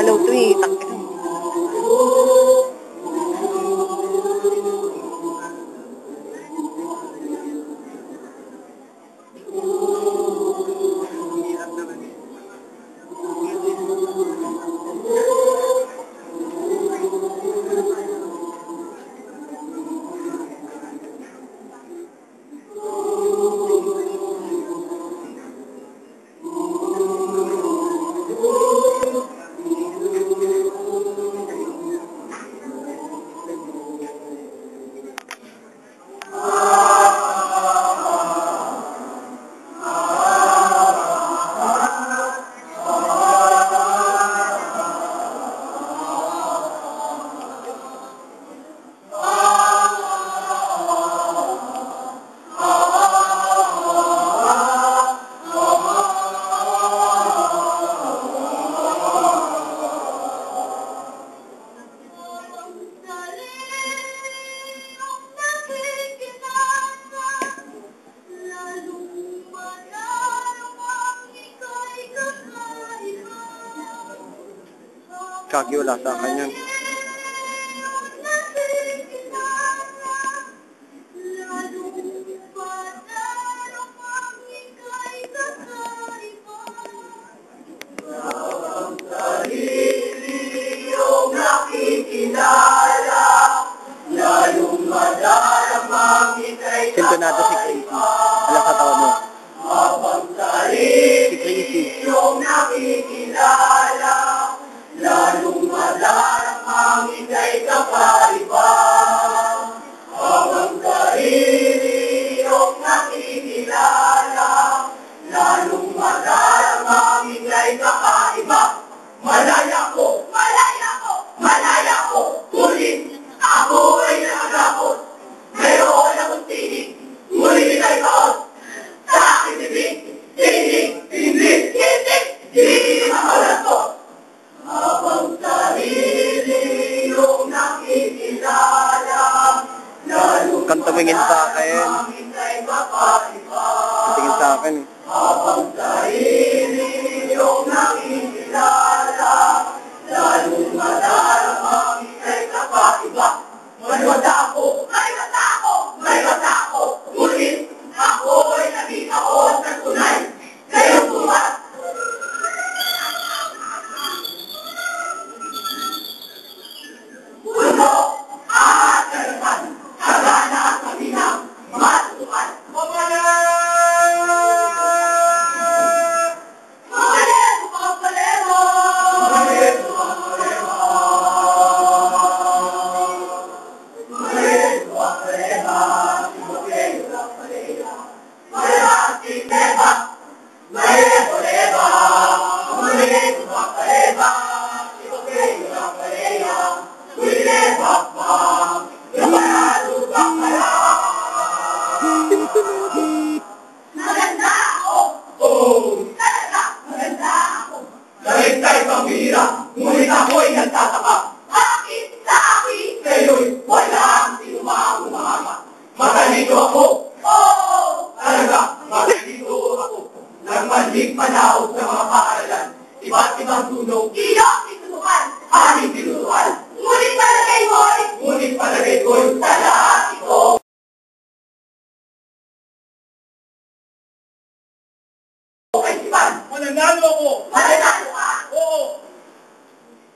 Galaw to eh. Takip. Kaki wala sa akin yun. Sintonado si Crazy. Alam sa tawa mo. Si Crazy. Lalong madaramang ika'y kakaiba. Habang sarili iyong nakikilala, lalong madaramang ika'y kakaiba. Malaya ko, malaya ko, malaya ko, ngunit ako ay nakagapot. Mayroon akong tinig, ngunit ika'y kaot. Sa aking bibig, tinig, hindi, hindi, hindi makalasot. Habang sarili iyong nakikilala, lalong Tumingin sa akin. Tingin sa akin. Habang sarili iyong nakikilala, lalong madaramang ika'y kakaiba. May mata ako, may mata ako, may mata ako, ngunit ako ay nakita ko sa tunay. Kayong buhat. Puno, at kalipan, hagana at kaminang, matutukan. Maganda ako! Oo! Maganda ako! Kahit kahit pambihira, ngunit ako'y nagtataka. Bakit sa akin? Ngayon, wala ang sinumang umahanga. Matalino ako! Oo! Talaga, matalino ako. Nagmandig panahon sa mga paaralan. Iba't ibang tunog. Iyong tinutukan! Aming tinutukan! Ngunit palagay ko'y sa lahat ito. Mananalo ako! Mananalo ka? Oo!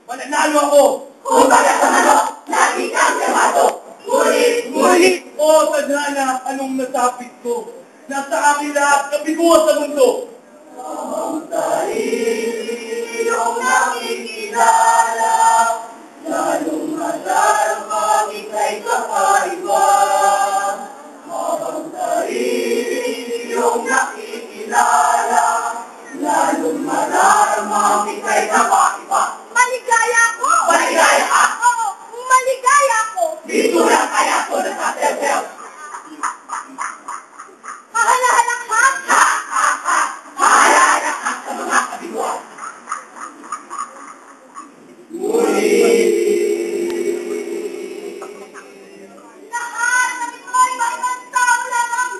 Mananalo ako! Kung bakit sa ano, lagi kang llamado. Ngunit! Oo, tadhana, anong nasapit ko? Nasa akin lahat, kabiguan sa mundo. Habang sarili iyong nakikilala, lalong madaramang ika'y kakaiba. Habang sarili iyong nakikilala, lalong madaramang ika'y kakaiba. Maligaya ako! Maligaya ka! Oo, maligaya ako! Dito lang kaya ko nagsaselfel. Kahalahalakhak! Hahalala ka sa mga kabiguan. Lahat ng ito'y ibang tao lamang!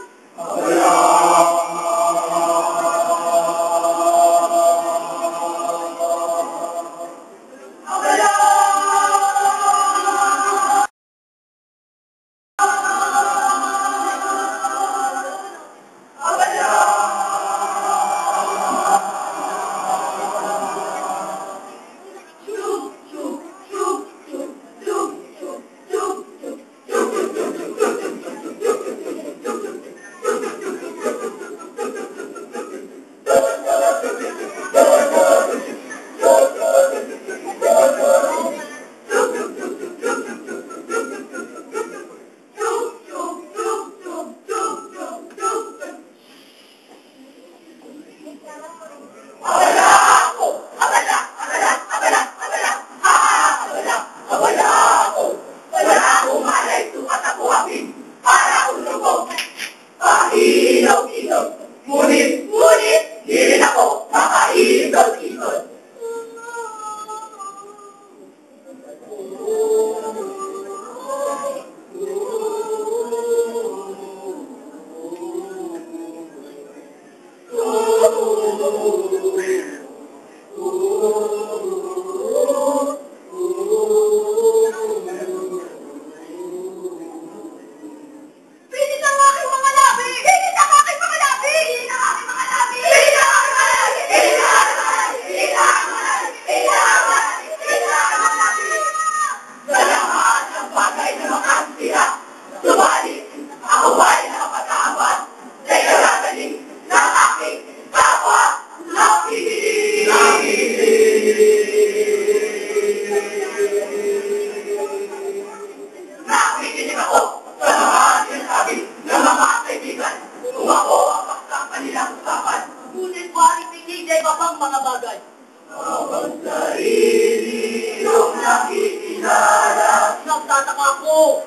bagay. Ang sarili iyong nakikilala. Nagtataka ako.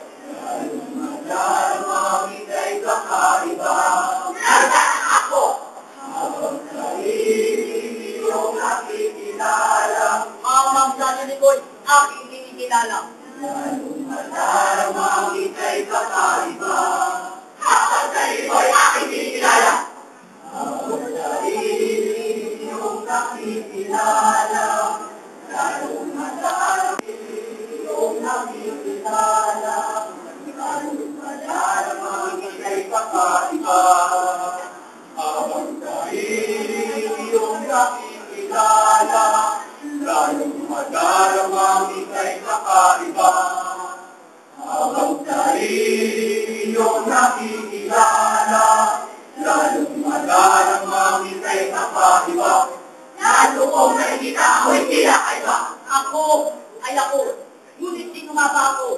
Madarama ika'y kakaiba. Nagtataka ako. Ang sarili iyong nakikilala. Ang sarili ko'y aking kinikilala. Madarama ika'y kakaiba. Ang sarili ko'y aking kinikilala. Ang sarili iyong nakikilala. Lalong madarama iyong nakikilala. Lalong madarama ika'y kakaiba. Ang sarili iyong nakikilala. Lalong madarama ika'y kakaiba. Ang sarili iyong nakikilala. Lalong madarama ika'y kakaiba. Lalo kong nakikita ako'y tila kaiba. Ako ay ako. Ngunit sino nga ba ako?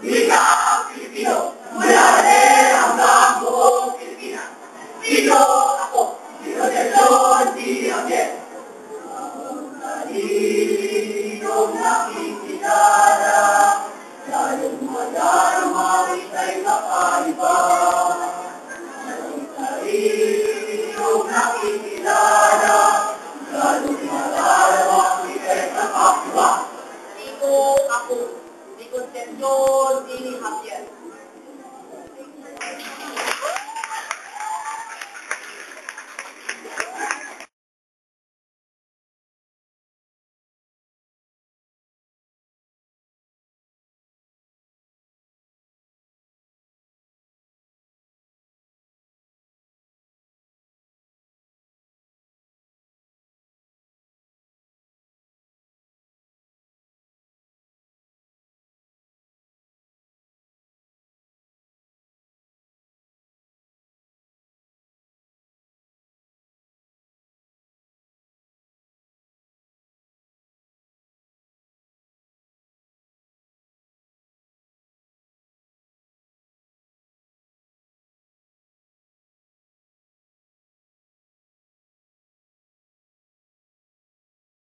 Ika ang Pilipino, mula hanggang buong Pilipinas. Sino ako? Sino Nelson Diaguer? Ang sarili iyong nakikilala. Lalong madarama ika'y kakaiba. Ang sarili iyong nakikilala. Lalong madarama ika'y kakaiba. Sino ako? Concepcion Dini Javier.